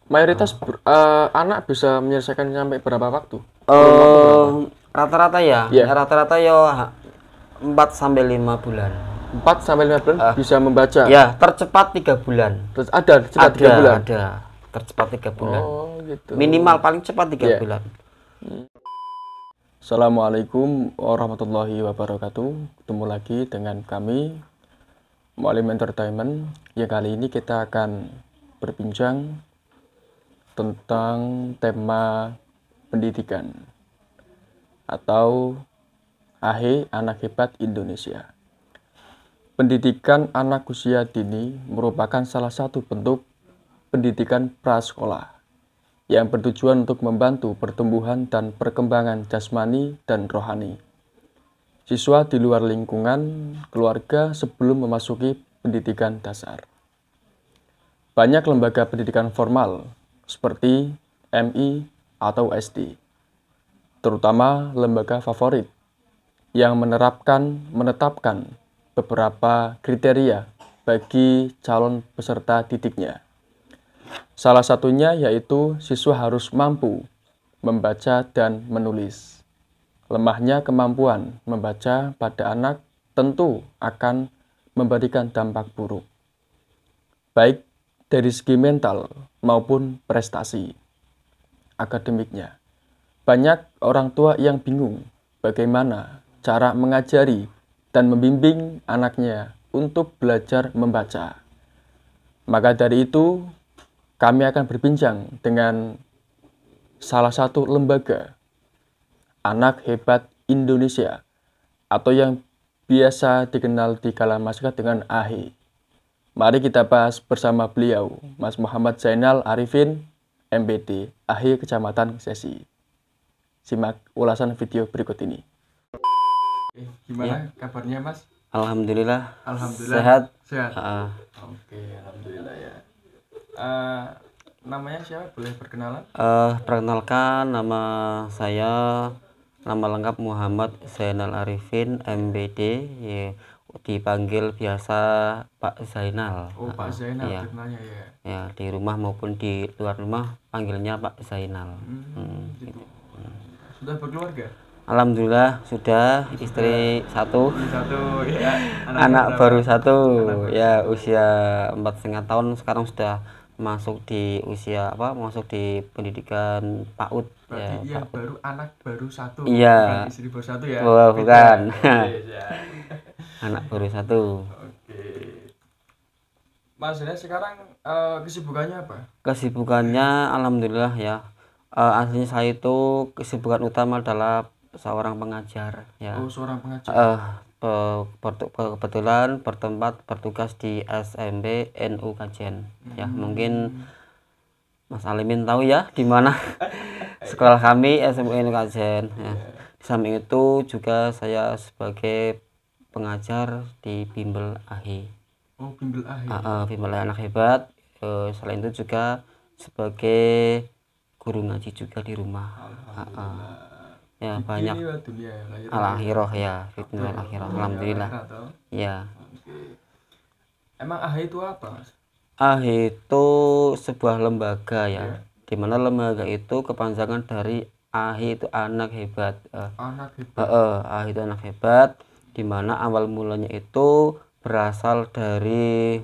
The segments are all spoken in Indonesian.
Mayoritas anak bisa menyelesaikan sampai berapa waktu? Kurun waktu berapa? Rata-rata ya, Iya. rata-rata ya 4 sampai 5 bulan. 4 sampai 5 bulan bisa membaca. Ya, tercepat 3 bulan. Terus ada cepat 3 bulan. Ada. Tercepat 3 bulan. Oh, gitu. Minimal paling cepat 3 Iya. bulan. Assalamualaikum warahmatullahi wabarakatuh. Ketemu lagi dengan kami Mualim Entertainment. Yang kali ini kita akan berbincang tentang tema pendidikan atau AHE Anak Hebat Indonesia. Pendidikan anak usia dini merupakan salah satu bentuk pendidikan prasekolah yang bertujuan untuk membantu pertumbuhan dan perkembangan jasmani dan rohani siswa di luar lingkungan keluarga sebelum memasuki pendidikan dasar. Banyak lembaga pendidikan formal seperti MI atau SD, terutama lembaga favorit yang menetapkan beberapa kriteria bagi calon peserta didiknya. Salah satunya yaitu siswa harus mampu membaca dan menulis. Lemahnya kemampuan membaca pada anak tentu akan memberikan dampak buruk, baik dari segi mental maupun prestasi akademiknya. Banyak orang tua yang bingung bagaimana cara mengajari dan membimbing anaknya untuk belajar membaca. Maka dari itu, kami akan berbincang dengan salah satu lembaga Anak Hebat Indonesia atau yang biasa dikenal di kalangan masyarakat dengan AHE. Mari kita bahas bersama beliau, Mas Muhammad Zainal Arifin, MPD, AHE Kecamatan Sesi. Simak ulasan video berikut ini. Gimana kabarnya, Mas? Alhamdulillah. Alhamdulillah. Sehat. Oke, alhamdulillah ya. Namanya siapa? Boleh perkenalan? Perkenalkan, nama lengkap Muhammad Zainal Arifin, MBD, ya, dipanggil biasa Pak Zainal. Oh, Pak Zainal ya. terkenalnya ya. Ya, di rumah maupun di luar rumah panggilnya Pak Zainal. Gitu. Sudah berkeluarga? Alhamdulillah sudah, istri satu, ya. anak baru satu, ya usia 4,5 tahun, sekarang sudah masuk di masuk di pendidikan PAUD. Berarti Ya, yang baru anak baru satu, iya, bukan istri baru satu ya? bukan. Ya. Anak baru satu. Oke. Mas Zainal sekarang kesibukannya apa? Kesibukannya alhamdulillah ya, aslinya saya itu kesibukan utama adalah seorang pengajar ya. Oh, seorang pengajar. Kebetulan bertugas di SMP NU Kajen ya, mungkin Mas Alimin tahu ya di mana sekolah kami SMP NU Kajen ya. Di samping itu juga saya sebagai pengajar di Bimbel AHE. Oh, Bimbel AHE. Bimbel Anak Hebat. Selain itu juga sebagai guru ngaji juga di rumah. Ya, banyak al-akhirah ya, fitnah al-akhirah. Alhamdulillah. Ya. Emang AHE itu apa, Mas? AHE itu sebuah lembaga ya, di mana lembaga itu kepanjangan dari AHE itu anak hebat. Anak hebat. AHE itu anak hebat, di mana awal mulanya itu berasal dari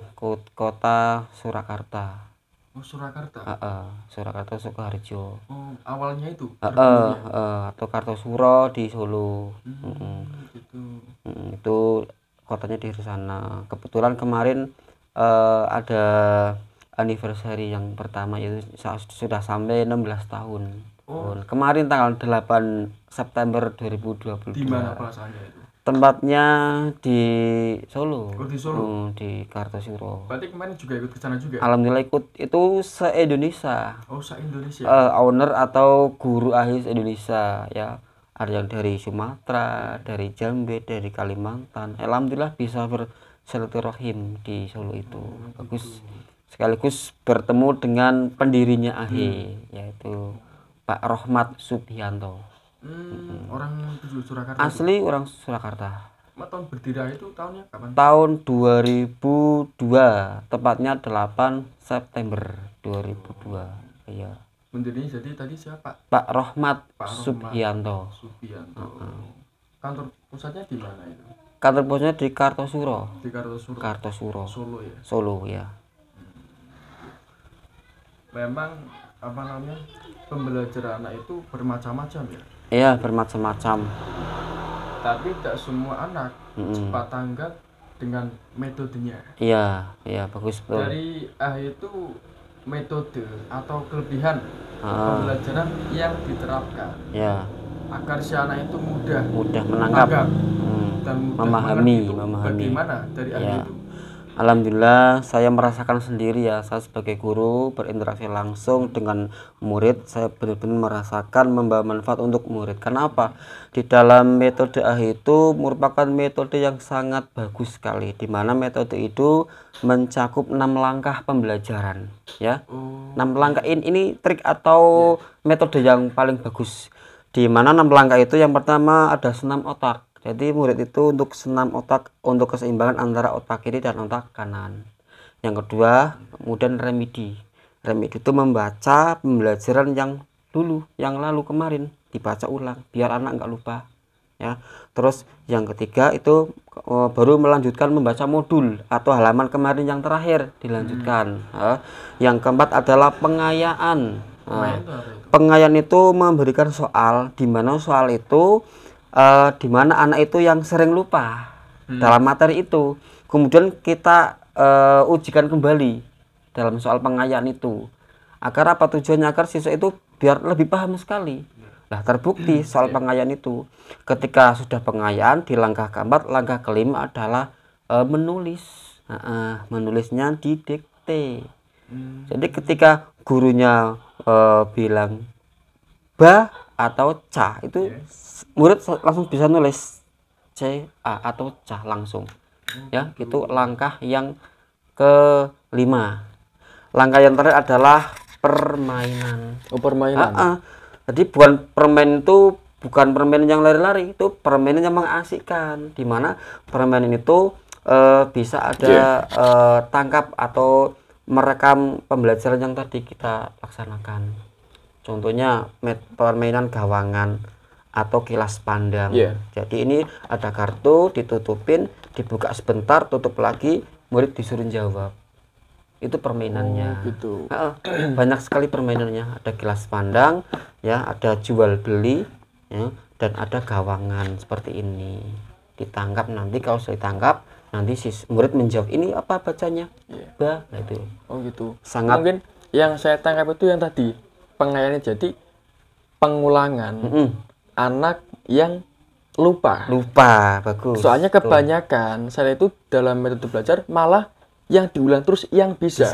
kota Surakarta. Oh, Surakarta. Surakarta Sukoharjo. Oh, awalnya itu. Atau Kartosuro di Solo. Gitu. Itu kotanya di sana. Kebetulan kemarin ada anniversary yang pertama, itu sudah sampai 16 tahun. Oh. Kemarin tanggal 8 September 2022. Di mana pelasannya itu? Tempatnya di Solo. Oh, di Solo. Di Kartosuro. Berarti kemarin juga ikut ke sana juga? Alhamdulillah ikut, itu se-Indonesia. Oh, se-Indonesia. Owner atau guru AHE Indonesia ya. Ada yang dari Sumatera, dari Jambi, dari Kalimantan. Alhamdulillah bisa bersilaturahim di Solo itu. Bagus. Sekaligus bertemu dengan pendirinya AHE, yaitu Pak Rohmat Subianto. Orang Surakarta. Asli orang Surakarta. Tahun berdiri itu tahunnya kapan? Tahun 2002, tepatnya 8 September 2002. Iya. Pendirinya jadi tadi siapa? Pak Rohmat Pak Rohmat Subianto. Subianto. Kantor pusatnya di mana itu? Kantor pusatnya di Kartosuro. Di Kartosuro. Kartosuro. Solo ya. Solo ya. Memang apa namanya, pembelajaran anak itu bermacam-macam ya. Iya, bermacam-macam. Tapi tidak semua anak cepat tanggap dengan metodenya. Iya, iya bagus betul. Dari itu metode atau kelebihan pembelajaran yang diterapkan. Ya. Agar si anak itu mudah menangkap dan mudah memahami. Bagaimana dari ya. itu? Alhamdulillah saya merasakan sendiri ya, saya sebagai guru berinteraksi langsung dengan murid, saya benar-benar merasakan membawa manfaat untuk murid. Karena apa? Di dalam metode AHI itu merupakan metode yang sangat bagus sekali, di mana metode itu mencakup 6 langkah pembelajaran ya. 6 langkah ini trik atau metode yang paling bagus, di mana 6 langkah itu yang pertama ada senam otak. Jadi murid itu untuk senam otak, untuk keseimbangan antara otak kiri dan otak kanan. Yang kedua, kemudian remedi. Remedi itu membaca pembelajaran yang lalu kemarin, dibaca ulang biar anak nggak lupa. Ya. Terus yang ketiga itu baru melanjutkan membaca modul atau halaman kemarin yang terakhir dilanjutkan. Yang keempat adalah pengayaan. Pengayaan itu memberikan soal, di mana soal itu di mana anak itu yang sering lupa dalam materi itu, kemudian kita ujikan kembali dalam soal pengayaan itu, agar apa tujuannya? Agar siswa itu biar lebih paham sekali. Nah, terbukti soal pengayaan itu, ketika sudah pengayaan di langkah keempat, langkah kelima adalah menulis. Menulisnya didikte. Jadi ketika gurunya bilang ba atau ca, itu murid langsung bisa nulis C, A atau C langsung. Ya, itu langkah yang kelima. Langkah yang terakhir adalah permainan. Permainan. Jadi bukan permainan itu bukan permainan yang lari-lari, itu permainan yang mengasihkan, di mana permainan itu bisa ada tangkap atau merekam pembelajaran yang tadi kita laksanakan. Contohnya permainan gawangan atau kilas pandang. Jadi ini ada kartu, ditutupin, dibuka sebentar, tutup lagi, murid disuruh jawab. Itu permainannya. Gitu. Banyak sekali permainannya. Ada kilas pandang, ya, ada jual beli, ya, dan ada gawangan seperti ini. Ditangkap, nanti kalau sudah ditangkap, nanti murid menjawab ini apa bacanya. Nah itu. Gitu. Sangat. Mungkin yang saya tangkap itu yang tadi pengayaannya, jadi pengulangan. Anak yang lupa, bagus. Soalnya kebanyakan saya itu dalam metode belajar malah yang diulang terus yang bisa.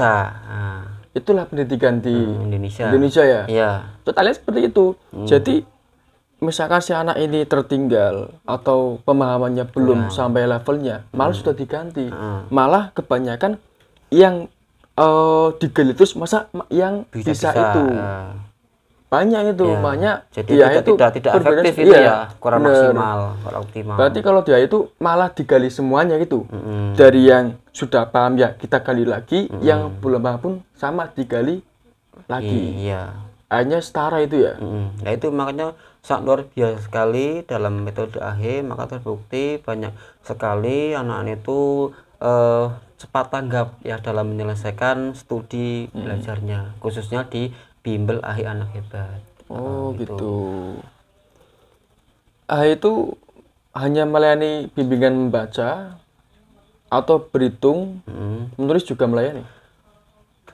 Itulah pendidikan di Indonesia ya. Iya. Totalnya seperti itu. Jadi misalkan si anak ini tertinggal atau pemahamannya belum sampai levelnya, malah sudah diganti. Malah kebanyakan yang digali terus, masa yang bisa itu. Banyak itu, banyak. Jadi ya itu tidak efektif itu ya, kurang maksimal, kurang optimal. Berarti kalau dia itu malah digali semuanya gitu. Dari yang sudah paham ya kita gali lagi, yang belum paham pun sama digali lagi. Iya. Hanya setara itu ya. Nah itu makanya sangat luar biasa sekali dalam metode AHI, maka terbukti banyak sekali anak-anak itu cepat tanggap ya dalam menyelesaikan studi belajarnya, khususnya di bimbel AHI Anak Hebat. Gitu. AHI itu hanya melayani bimbingan membaca atau berhitung, menulis juga melayani?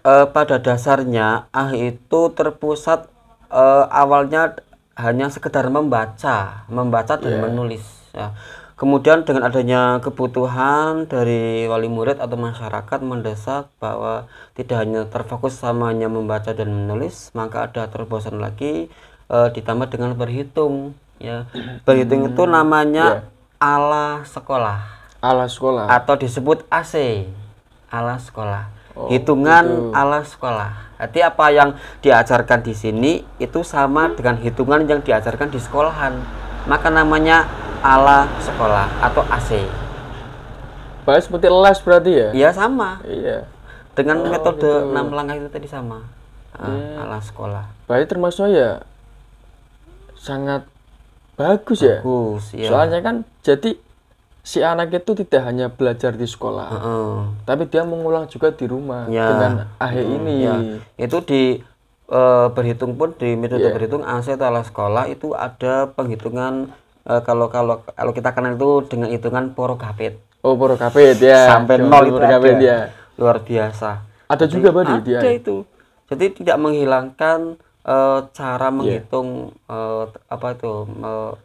Pada dasarnya AHI itu terpusat awalnya hanya sekedar membaca dan menulis. Ya. Kemudian dengan adanya kebutuhan dari wali murid atau masyarakat mendesak bahwa tidak hanya terfokus sama hanya membaca dan menulis, maka ada terobosan lagi ditambah dengan berhitung. Ya. Berhitung itu namanya ala sekolah. Ala sekolah. Atau disebut AC, ala sekolah. Hitungan ala sekolah. Jadi apa yang diajarkan di sini itu sama dengan hitungan yang diajarkan di sekolahan. Maka namanya ala sekolah atau AC. Baik seperti les berarti ya? Iya sama. Iya. Dengan metode 6 langkah itu tadi sama. alas sekolah. Baik, termasuk ya sangat bagus ya. Bagus, ya. Soalnya kan jadi si anak itu tidak hanya belajar di sekolah, tapi dia mengulang juga di rumah dengan AHE ini. Ya. Itu di berhitung pun di metode berhitung AC atau alas sekolah itu ada penghitungan kalau kita kenal itu dengan hitungan porokapit. Oh, porokapit ya. Sampai 0 itu ada. Ya. Luar biasa. Ada Jadi, juga Pak di ada itu. Jadi tidak menghilangkan cara menghitung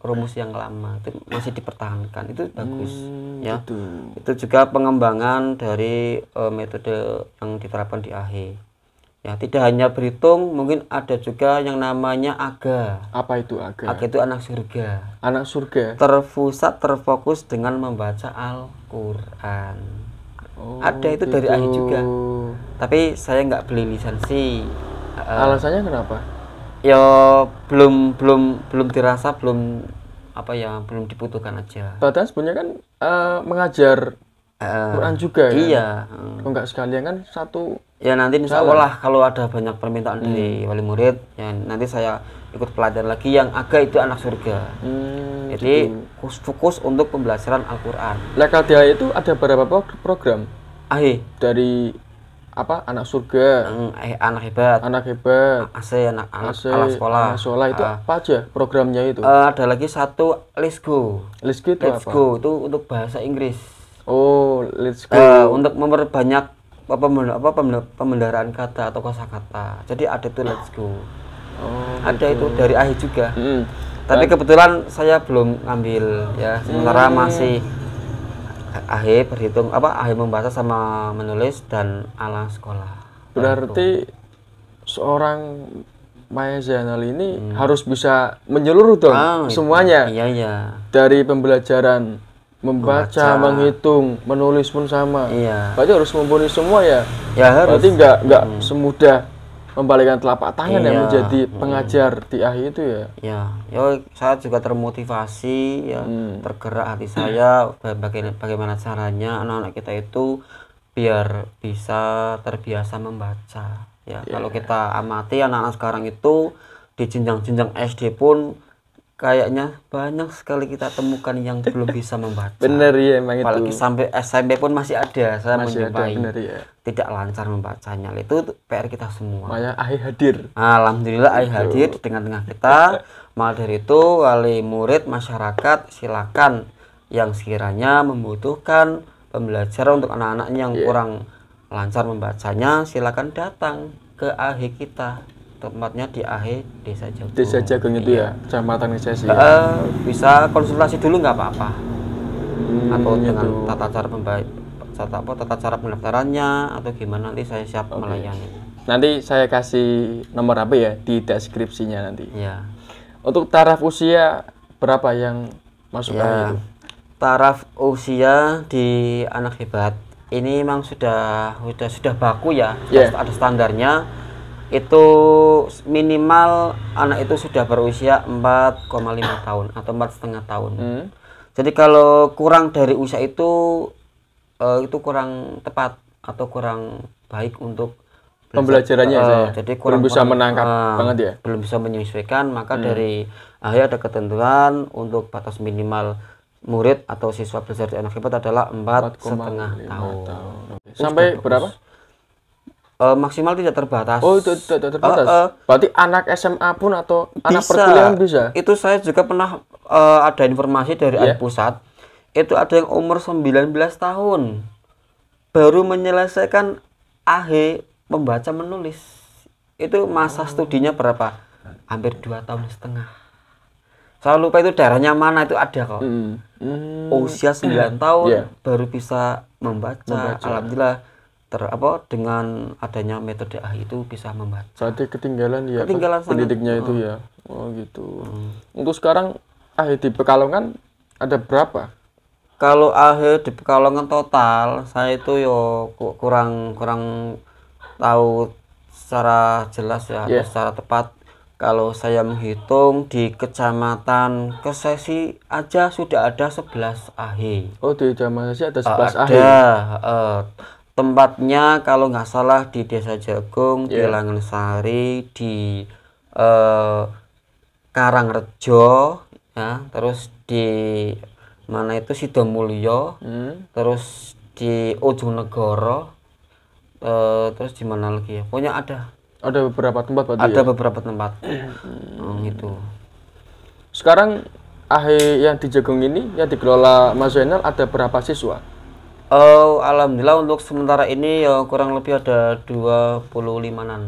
rumus yang lama itu masih dipertahankan, itu bagus ya. Gitu. Itu juga pengembangan dari metode yang diterapkan di AHE ya. Tidak hanya berhitung, mungkin ada juga yang namanya AGA. Apa itu AGA? AGA itu anak surga. Anak surga. Terfokus dengan membaca Al-Quran. Ada itu gitu. dari AHE juga. Tapi saya nggak beli lisensi. Alasannya kenapa? Ya belum dirasa, belum dibutuhkan aja. Padahal sebenarnya kan mengajar Quran juga ya. Iya. Kalau nggak sekalian kan satu. Ya nanti insya Allah kalau ada banyak permintaan dari wali murid, ya nanti saya ikut pelajaran lagi yang AGA itu anak surga. Jadi fokus untuk pembelajaran Al-Quran. Lekal dia itu ada berapa program? AHE Dari apa? Anak surga, anak hebat, AC, alas sekolah. Anak sekolah itu apa aja programnya itu? Ada lagi satu Let's Go. Let's Go itu Let's apa? Go itu untuk bahasa Inggris. Oh, Let's Go. Untuk memperbanyak pembendaharaan kata atau kosakata. Jadi ada itu Let's Go. Ada itu dari AHE juga. Tapi kebetulan saya belum ngambil ya. Sementara masih AHE berhitung AHE membaca sama menulis dan alas sekolah. Berarti seorang Maya Zainal ini harus bisa menyeluruh dong semuanya. Iya. Dari pembelajaran membaca, menghitung, menulis pun sama. Iya. Berarti harus mumpuni semua ya. Ya harus. Berarti nggak semudah membalikkan telapak tangan yang menjadi pengajar di AHE itu ya. Ya, saya juga termotivasi ya, tergerak hati saya bagaimana caranya anak-anak kita itu biar bisa terbiasa membaca. Ya, kalau kita amati anak-anak sekarang itu di jenjang-jenjang SD pun kayaknya banyak sekali kita temukan yang belum bisa membaca. Bener ya, emang itu. Apalagi sampai SMP pun masih ada, saya menjumpai ya. Tidak lancar membacanya. Itu PR kita semua. Makanya AHE hadir. Alhamdulillah AHE hadir di tengah-tengah kita. Maka dari itu wali murid, masyarakat, silakan yang sekiranya membutuhkan pembelajaran untuk anak-anak yang kurang lancar membacanya, silakan datang ke AHE kita. Tempatnya di AHE Desa Jagung. Desa Jagung itu ya, Kecamatan Ngesesi. Bisa konsultasi dulu nggak apa-apa. Atau dengan tata cara pendaftarannya atau gimana, nanti saya siap melayani. Nanti saya kasih nomor HP ya di deskripsinya nanti. Ya. Untuk taraf usia berapa yang masuk AHE itu? Taraf usia di anak hebat ini memang sudah baku ya. Ada standarnya. Itu minimal anak itu sudah berusia 4,5 tahun atau 4,5 tahun. Jadi kalau kurang dari usia itu kurang tepat atau kurang baik untuk pembelajarannya. Jadi belum bisa menangkap banget ya. Belum bisa menyesuaikan, maka dari AHE ada ketentuan untuk batas minimal murid atau siswa belajar di anak hebat adalah 4,5 tahun. Sampai berapa? Maksimal tidak terbatas. Oh, itu tidak terbatas. Berarti anak SMA pun atau anak perkuliahan bisa. Itu saya juga pernah ada informasi dari AHE Pusat. Itu ada yang umur 19 tahun baru menyelesaikan AHE membaca menulis. Itu masa studinya berapa? Hampir 2,5 tahun. Saya lupa itu daerahnya mana, itu ada kok. Usia 9 tahun baru bisa membaca. Alhamdulillah dengan adanya metode AHE itu bisa membaca. Berarti ketinggalan ya pendidiknya itu ya. Oh gitu. Untuk sekarang AHE di Pekalongan ada berapa? Kalau AHE di Pekalongan total saya itu kurang tahu secara jelas ya, atau secara tepat. Kalau saya menghitung di kecamatan Kesesi aja sudah ada 11 AHE. Oh, di kecamatan Kesesi ada 11 AHE. Ada. Tempatnya kalau nggak salah di Desa Jagung, di Langgensari, di Karangrejo, ya, terus di mana itu Sidomulyo, terus di Ojonegoro, terus di mana lagi ya? Pokoknya Ada beberapa tempat berarti ada ya? beberapa tempat. Gitu. Sekarang AHE yang di Jagung ini yang dikelola Mas Zainal ada berapa siswa? Alhamdulillah untuk sementara ini ya kurang lebih ada 25-an.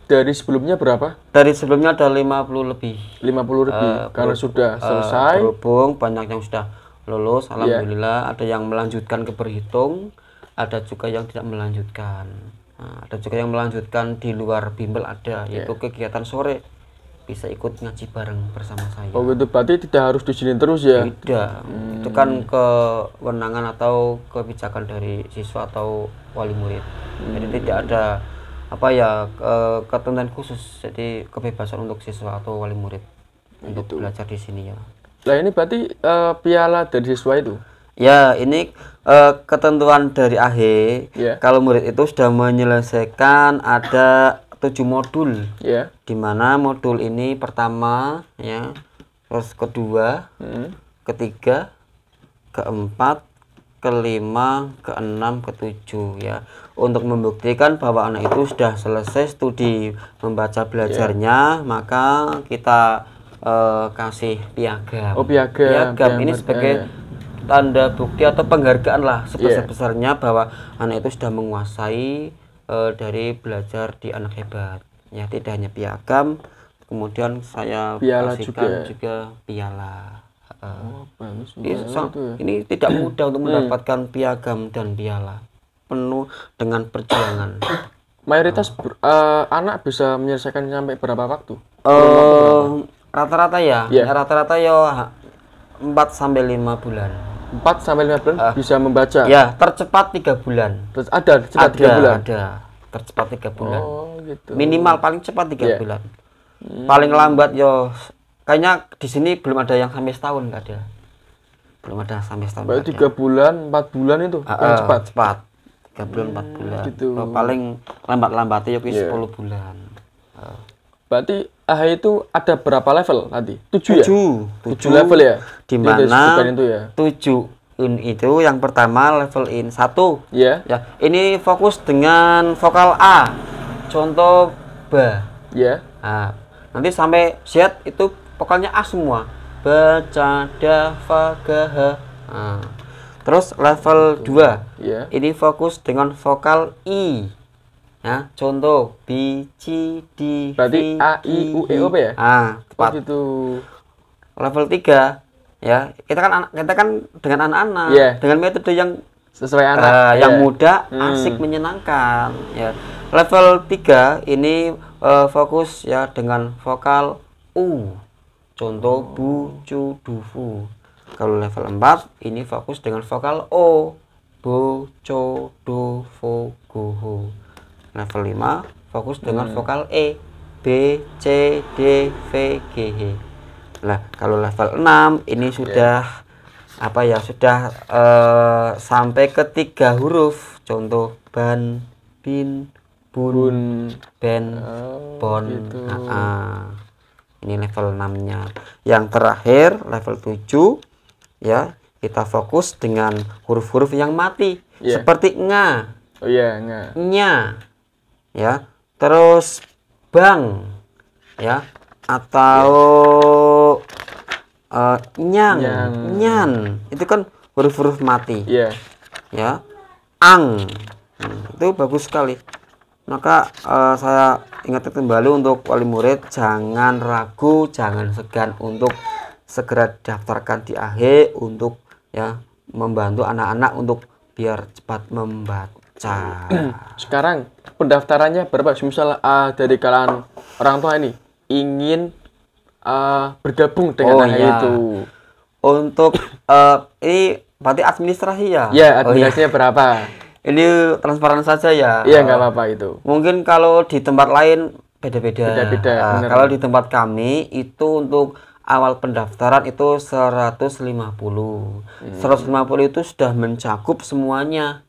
Dari sebelumnya berapa? Dari sebelumnya ada 50 lebih. 50 lebih. Karena sudah selesai. Berhubung banyak yang sudah lulus, alhamdulillah. Ada yang melanjutkan ke berhitung, ada juga yang tidak melanjutkan. Nah, ada juga yang melanjutkan di luar bimbel ada, yaitu kegiatan sore. Bisa ikut ngaji bareng bersama saya. Oh gitu, berarti tidak harus di sini terus ya? Tidak, itu kan kewenangan atau kebijakan dari siswa atau wali murid. Jadi tidak ada ketentuan khusus, jadi kebebasan untuk siswa atau wali murid untuk belajar di sini ya. Lah ini berarti piala dari siswa itu? Ya, ini ketentuan dari AHE. Kalau murid itu sudah menyelesaikan ada 7 modul, di mana modul ini pertama, ya, terus kedua, ketiga, keempat, kelima, keenam, ketujuh, ya, untuk membuktikan bahwa anak itu sudah selesai studi membaca belajarnya, maka kita kasih piagam. Oh, piagam ini sebagai tanda bukti atau penghargaan lah sebesar-besarnya bahwa anak itu sudah menguasai dari belajar di Anak Hebat, ya. Tidak hanya piagam, kemudian saya piala kasihkan juga piala. Bagus. Ini tidak mudah untuk mendapatkan piagam dan piala, penuh dengan perjuangan. Mayoritas anak bisa menyelesaikan sampai berapa waktu? Rata-rata ya, rata-rata ya 4 sampai 5 bulan. 4 sampai 5 bulan bisa membaca. Ya, tercepat 3 bulan. Terus ada cepat 3 bulan. Ada. Tercepat 3 bulan. Oh, gitu. Minimal paling cepat 3 bulan. Paling lambat yo kayaknya di sini belum ada yang sampai setahun, nggak ada. Belum ada sampai setahun. Berarti 3 bulan, 4 bulan itu yang cepat. Cepat. 3 bulan, 4 bulan. Gitu. Paling lambat-lambatnya yo 10 bulan. Berarti AHE itu ada berapa level nanti? 7 ya? 7 level ya? Di mana 7 itu yang pertama level in 1. Ya. Ini fokus dengan vokal A. Contoh ba. Nah, nanti sampai Z itu vokalnya A semua. Ba, ca, da, fa, ga, ha. Nah. Terus level 2. Ini fokus dengan vokal I. Ya, contoh B, C, D, berarti A, I, U, E, O, P ya? Tepat. Itu level 3, ya. Kita kan dengan anak-anak, dengan metode yang sesuai anak, yang mudah, asik, menyenangkan, ya. Level 3 ini fokus ya dengan vokal U. Contoh bu, cu, du, fu. Kalau level 4 ini fokus dengan vokal O. Bo, co, do, fo, go, ho. Level 5 fokus dengan vokal E. B, C, D, V, G, H. Nah, kalau level 6 ini sudah sudah sampai ke 3 huruf. Contoh ban, bin, bun, ben, bon. Gitu. Ini level 6-nya. Yang terakhir level 7, ya, kita fokus dengan huruf-huruf yang mati, seperti nga. Nga. Nya. Ya, terus bang, ya, atau nyang, nyan, itu kan huruf-huruf mati. Ya, ang, itu bagus sekali. Maka saya ingatkan kembali untuk wali murid, jangan ragu, jangan segan untuk segera daftarkan di AHE untuk ya membantu anak-anak untuk biar cepat membaca. Sekarang pendaftarannya berapa? Misal dari kalangan orang tua ini ingin bergabung dengan AHE itu. Untuk ini berarti administrasi ya? Ya, administrasinya berapa? Ini transparan saja ya. Iya, nggak apa-apa itu. Mungkin kalau di tempat lain beda-beda. Kalau di tempat kami itu untuk awal pendaftaran itu 150. 150 itu sudah mencakup semuanya.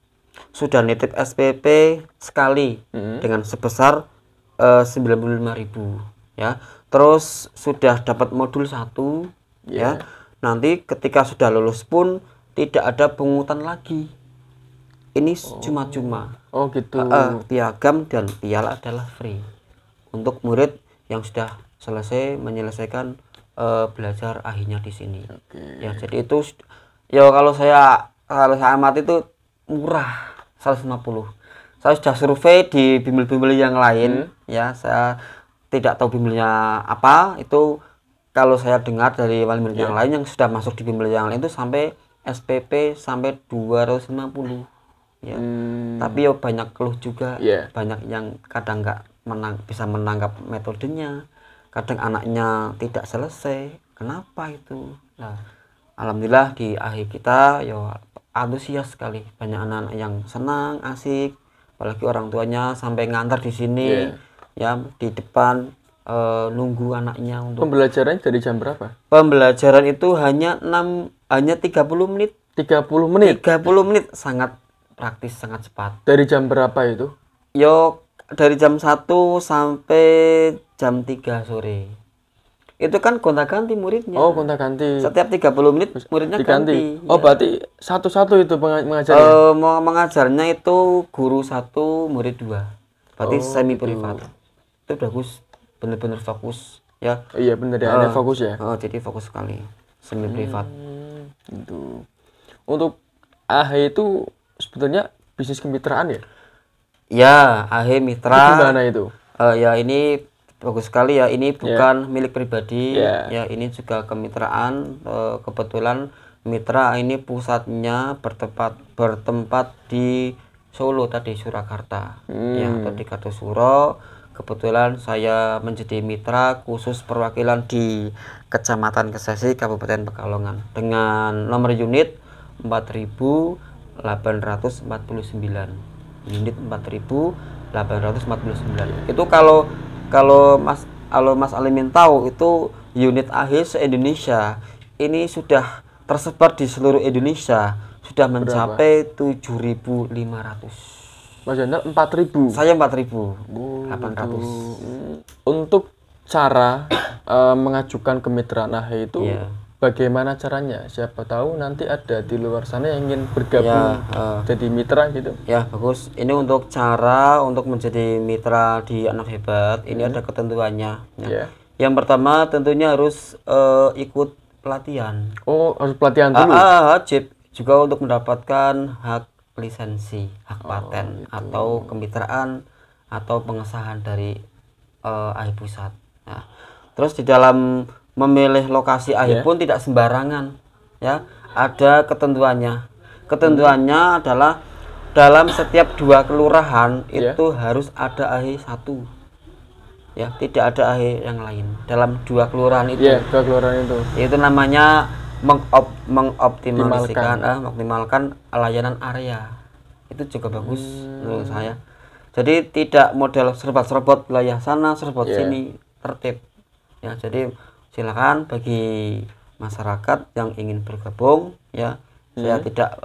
sudah nitip SPP sekali dengan sebesar 95.000 ya. Terus sudah dapat modul 1 ya. Nanti ketika sudah lulus pun tidak ada pungutan lagi. Ini cuma-cuma. Oh gitu. Piagam dan piala adalah free untuk murid yang sudah selesai menyelesaikan belajar akhirnya di sini. Ya, jadi itu ya kalau saya amati itu murah 150. Saya sudah survei di bimbel-bimbel yang lain ya, saya tidak tahu bimbelnya apa. Itu kalau saya dengar dari wali murid yang lain yang sudah masuk di bimbel yang lain itu sampai SPP sampai 250 ya. Tapi ya banyak keluh juga, banyak yang kadang nggak bisa menangkap metodenya, kadang anaknya tidak selesai. Kenapa itu? Nah, alhamdulillah di akhir kita ya antusias sekali, banyak anak-anak yang senang, asik, apalagi orang tuanya sampai ngantar di sini ya di depan nunggu anaknya untuk pembelajaran dari jam berapa? Pembelajaran itu hanya 30 menit. 30 menit. 30 menit sangat praktis, sangat cepat. Dari jam berapa itu? Yo dari jam 1 sampai jam 3 sore. Itu kan gonta-ganti muridnya. Oh, gonta-ganti. Setiap 30 menit muridnya ganti. Oh, berarti satu-satu itu mengajarnya? Mengajarnya itu guru 1, murid 2. Berarti semi privat. Itu bagus, benar-benar fokus ya. Iya, benar ya, ada fokus ya. Jadi fokus sekali, semi privat. Itu. Untuk AH itu sebetulnya bisnis kemitraan ya? Ya, AH Mitra. Itu gimana itu? Ya ini bagus sekali ya, ini bukan milik pribadi ya, ini juga kemitraan. Kebetulan Mitra ini pusatnya bertempat di Solo tadi, Surakarta ya, atau di Kartosuro. Kebetulan saya menjadi mitra khusus perwakilan di Kecamatan Kesesi, Kabupaten Pekalongan dengan nomor unit 4.849, unit 4.849. Itu kalau Mas Alimin tahu, itu unit AH se-Indonesia ini sudah tersebar di seluruh Indonesia, sudah mencapai 7.500. Mas Jendral 4.000. Saya 4.800. Untuk cara mengajukan kemitraan AH itu bagaimana caranya? Siapa tahu nanti ada di luar sana yang ingin bergabung jadi mitra gitu. Ya, bagus. Ini untuk cara untuk menjadi mitra di Anak Hebat, ini ada ketentuannya. Yang pertama tentunya harus ikut pelatihan. Oh, harus pelatihan dulu. Wajib juga untuk mendapatkan hak lisensi, hak paten atau kemitraan atau pengesahan dari AH Pusat. Nah, terus di dalam memilih lokasi AH pun tidak sembarangan ya, ada ketentuannya. Ketentuannya adalah dalam setiap 2 kelurahan itu harus ada AH 1 ya, tidak ada AH yang lain dalam 2 kelurahan itu. 2 kelurahan itu namanya mengoptimalkan layanan area. Itu juga bagus menurut saya. Jadi tidak model serbat-serbat wilayah sana, serbat sini, tertib ya. Jadi silakan bagi masyarakat yang ingin bergabung ya, saya tidak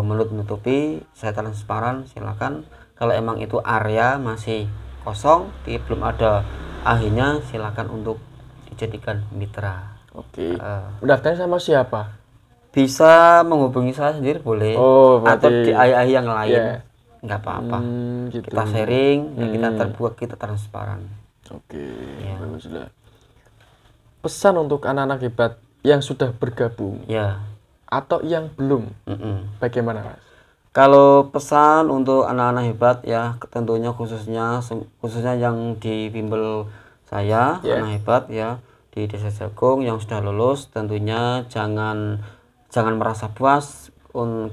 menutupi, saya transparan, silakan. Kalau emang itu area masih kosong, belum ada akhirnya, silakan untuk dijadikan mitra. Oke. Mendaftarnya sama siapa? Bisa menghubungi saya sendiri boleh, atau di AH yang lain, nggak apa-apa. Gitu. Kita sharing, kita terbuka, kita transparan. Oke, baguslah. Pesan untuk anak-anak hebat yang sudah bergabung atau yang belum, bagaimana Mas? Kalau pesan untuk anak-anak hebat ya, tentunya khususnya yang di bimbel saya, anak hebat ya di Desa Jagung yang sudah lulus, tentunya jangan merasa puas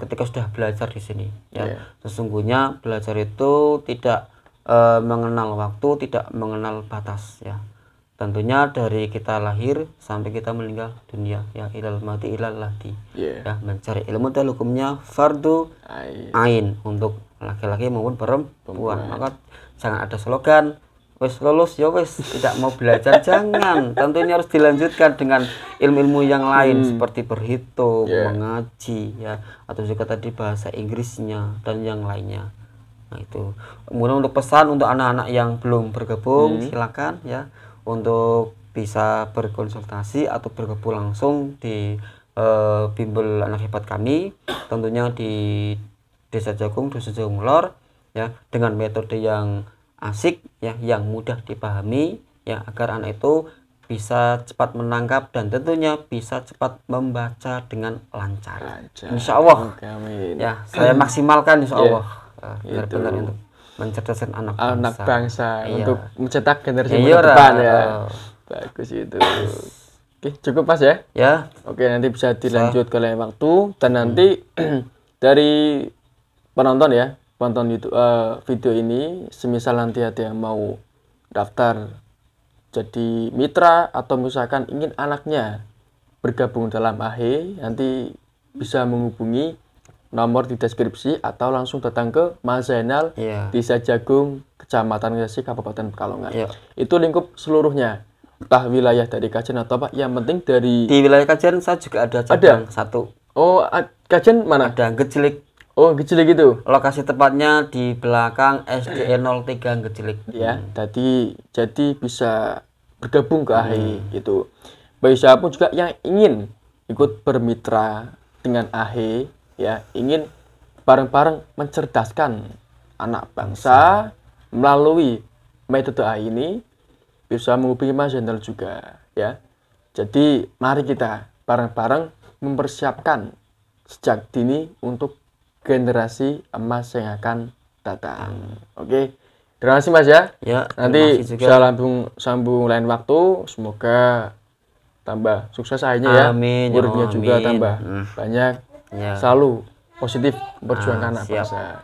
ketika sudah belajar di sini ya. Sesungguhnya belajar itu tidak mengenal waktu, tidak mengenal batas ya. Tentunya dari kita lahir sampai kita meninggal dunia ya, ilal mati ilal lahdi ya, mencari ilmu dan hukumnya fardu ain untuk laki-laki maupun perempuan. Maka jangan ada slogan wis lulus ya wis tidak mau belajar, jangan. Tentu ini harus dilanjutkan dengan ilmu-ilmu yang lain seperti berhitung, mengaji ya, atau juga tadi bahasa Inggrisnya dan yang lainnya. Nah itu. Kemudian untuk pesan untuk anak-anak yang belum bergabung, silakan ya untuk bisa berkonsultasi atau bergabung langsung di bimbel anak hebat kami, tentunya di Desa Jagung, Dusun Jagung Lor ya, dengan metode yang asik ya, yang mudah dipahami ya, agar anak itu bisa cepat menangkap dan tentunya bisa cepat membaca dengan lancar. Insya Allah. Amin. Ya, saya maksimalkan insya Allah benar-benar untuk mencerdaskan anak bangsa iya. Untuk mencetak generasi depan ya. Bagus itu. Oke, cukup Mas ya? Ya. Oke, nanti bisa dilanjut ke lain waktu dan nanti dari penonton ya, penonton YouTube video ini, semisal nanti ada yang mau daftar jadi mitra atau misalkan ingin anaknya bergabung dalam AHE, nanti bisa menghubungi nomor di deskripsi atau langsung datang ke Mas Zainal Desa Jagung, Kecamatan Gresik, Kabupaten Pekalongan. Itu lingkup seluruhnya, entah wilayah dari Kajen atau apa, yang penting dari di wilayah Kajen saya juga ada cabang satu. Oh, Kajen mana? Ada Gecilik. Oh, Gecilik itu. Lokasi tepatnya di belakang SD 03 Gecilik. Ya, jadi bisa bergabung ke AHE gitu. Bagi siapapun juga yang ingin ikut bermitra dengan AHE ya, ingin bareng-bareng mencerdaskan anak bangsa melalui metode AHE ini, bisa menghubungi Mas Zainal juga ya. Jadi mari kita bareng-bareng mempersiapkan sejak dini untuk generasi emas yang akan datang. Oke. Terima kasih Mas ya. Nanti bisa sambung lain waktu. Semoga tambah sukses akhirnya ya. Muridnya juga tambah banyak. Selalu positif berjuangkan anak bangsa.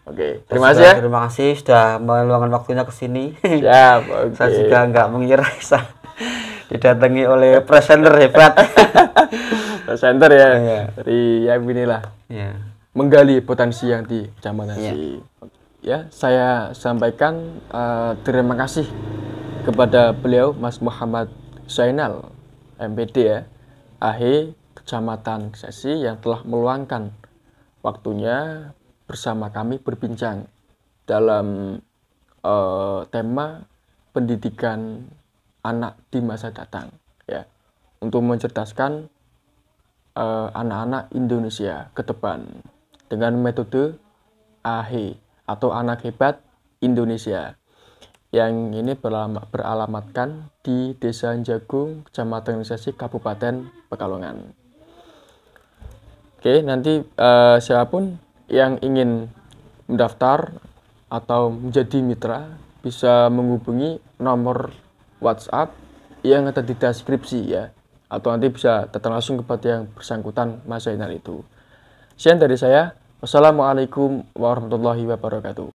Oke. Terima kasih ya. Terima kasih sudah meluangkan waktunya ke sini. Siap. Saya juga nggak mengira bisa didatangi oleh presenter hebat. Presenter ya. Dari yang inilah. Menggali potensi yang di Kecamatan Gresik. Ya, saya sampaikan terima kasih kepada beliau Mas Muhammad Zainal MPD ya, AHE Kecamatan Gresik, yang telah meluangkan waktunya bersama kami berbincang dalam tema pendidikan anak di masa datang ya, untuk mencerdaskan anak-anak Indonesia ke depan dengan metode AHE atau Anak Hebat Indonesia, yang ini beralamatkan di Desa Jagung, Kecamatan Gresik, Kabupaten Pekalongan. Oke, nanti siapapun yang ingin mendaftar atau menjadi mitra bisa menghubungi nomor WhatsApp yang ada di deskripsi ya, atau nanti bisa datang langsung kepada yang bersangkutan Mas Zainal itu. Sekian dari saya. Wassalamualaikum warahmatullahi wabarakatuh.